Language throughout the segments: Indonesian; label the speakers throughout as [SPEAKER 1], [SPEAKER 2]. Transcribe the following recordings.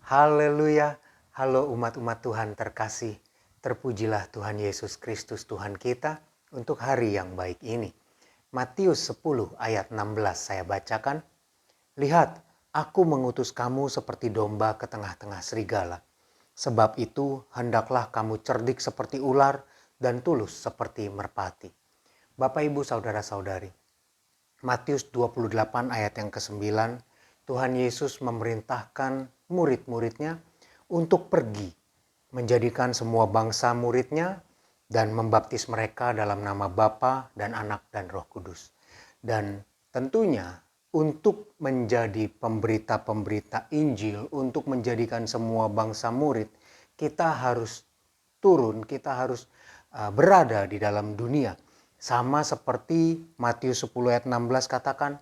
[SPEAKER 1] Haleluya, halo umat-umat Tuhan terkasih. Terpujilah Tuhan Yesus Kristus Tuhan kita untuk hari yang baik ini. Matius 10 ayat 16 saya bacakan. Lihat, aku mengutus kamu seperti domba ke tengah-tengah serigala. Sebab itu hendaklah kamu cerdik seperti ular dan tulus seperti merpati. Bapak, Ibu, Saudara-saudari, Matius 28 ayat yang ke-9, Tuhan Yesus memerintahkan murid-muridnya untuk pergi, menjadikan semua bangsa muridnya dan membaptis mereka dalam nama Bapa dan Anak dan Roh Kudus. Dan tentunya untuk menjadi pemberita-pemberita Injil, untuk menjadikan semua bangsa murid, kita harus turun, kita harus berada di dalam dunia. Sama seperti Matius 10 ayat 16 katakan,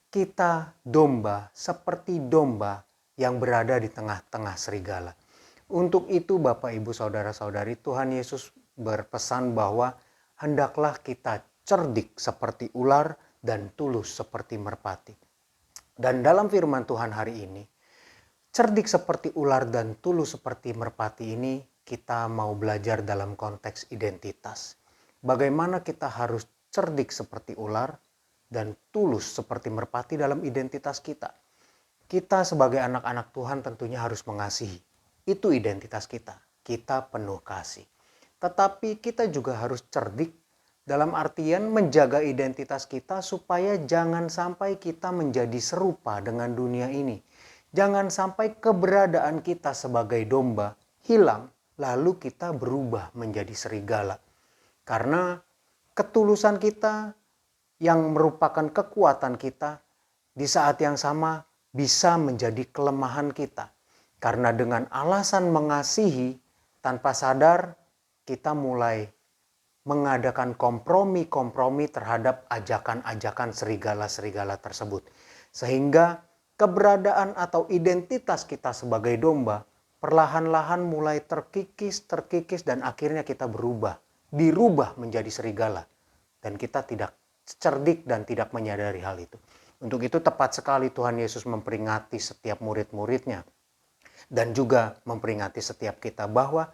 [SPEAKER 1] kita domba seperti domba yang berada di tengah-tengah serigala. Untuk itu Bapak, Ibu, Saudara-saudari, Tuhan Yesus berpesan bahwa hendaklah kita cerdik seperti ular dan tulus seperti merpati. Dan dalam firman Tuhan hari ini, cerdik seperti ular dan tulus seperti merpati ini kita mau belajar dalam konteks identitas. Bagaimana kita harus cerdik seperti ular dan tulus seperti merpati dalam identitas kita. Kita sebagai anak-anak Tuhan tentunya harus mengasihi. Itu identitas kita. Kita penuh kasih. Tetapi kita juga harus cerdik dalam artian menjaga identitas kita supaya jangan sampai kita menjadi serupa dengan dunia ini. Jangan sampai keberadaan kita sebagai domba hilang lalu kita berubah menjadi serigala. Karena ketulusan kita yang merupakan kekuatan kita di saat yang sama bisa menjadi kelemahan kita. Karena dengan alasan mengasihi tanpa sadar kita mulai mengadakan kompromi-kompromi terhadap ajakan-ajakan serigala-serigala tersebut. Sehingga keberadaan atau identitas kita sebagai domba perlahan-lahan mulai terkikis dan akhirnya kita dirubah menjadi serigala. Dan kita tidak cerdik dan tidak menyadari hal itu. Untuk itu tepat sekali Tuhan Yesus memperingati setiap murid-muridnya. Dan juga memperingati setiap kita bahwa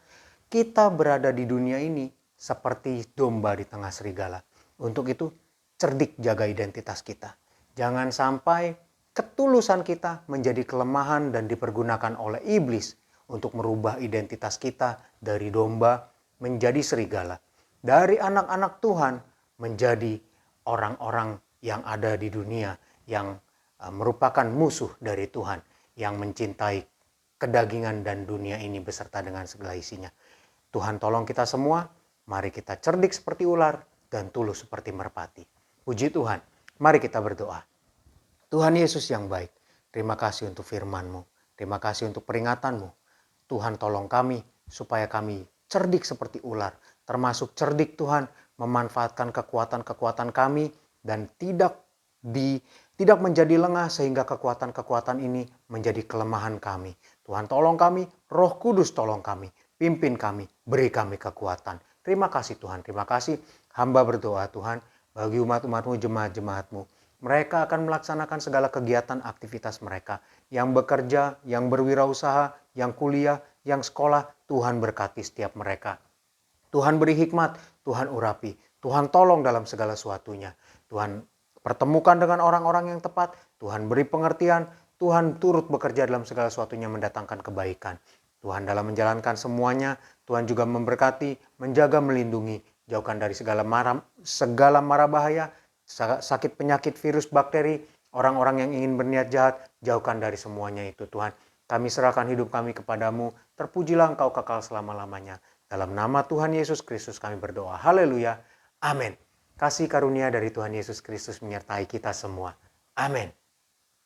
[SPEAKER 1] kita berada di dunia ini seperti domba di tengah serigala. Untuk itu cerdik jaga identitas kita. Jangan sampai ketulusan kita menjadi kelemahan dan dipergunakan oleh iblis untuk merubah identitas kita dari domba menjadi serigala. Dari anak-anak Tuhan menjadi orang-orang yang ada di dunia yang merupakan musuh dari Tuhan, yang mencintai kedagingan dan dunia ini beserta dengan segala isinya. Tuhan tolong kita semua, mari kita cerdik seperti ular dan tulus seperti merpati. Puji Tuhan, mari kita berdoa. Tuhan Yesus yang baik, terima kasih untuk firman-Mu, terima kasih untuk peringatan-Mu. Tuhan tolong kami supaya kami cerdik seperti ular, termasuk cerdik Tuhan memanfaatkan kekuatan-kekuatan kami dan tidak menjadi lengah sehingga kekuatan-kekuatan ini menjadi kelemahan kami. Tuhan tolong kami, Roh Kudus tolong kami, pimpin kami, beri kami kekuatan. Terima kasih Tuhan, terima kasih. Hamba berdoa Tuhan bagi umat-umat-Mu, jemaat-jemaat-Mu. Mereka akan melaksanakan segala kegiatan aktivitas mereka. Yang bekerja, yang berwirausaha, yang kuliah, yang sekolah, Tuhan berkati setiap mereka. Tuhan beri hikmat, Tuhan urapi, Tuhan tolong dalam segala sesuatunya. Tuhan pertemukan dengan orang-orang yang tepat, Tuhan beri pengertian, Tuhan turut bekerja dalam segala sesuatunya mendatangkan kebaikan. Tuhan dalam menjalankan semuanya, Tuhan juga memberkati, menjaga, melindungi, jauhkan dari segala mara bahaya, sakit penyakit, virus, bakteri, orang-orang yang ingin berniat jahat, jauhkan dari semuanya itu Tuhan. Kami serahkan hidup kami kepadamu, terpujilah Engkau kekal selama-lamanya. Dalam nama Tuhan Yesus Kristus kami berdoa. Haleluya. Amin. Kasih karunia dari Tuhan Yesus Kristus menyertai kita semua. Amin.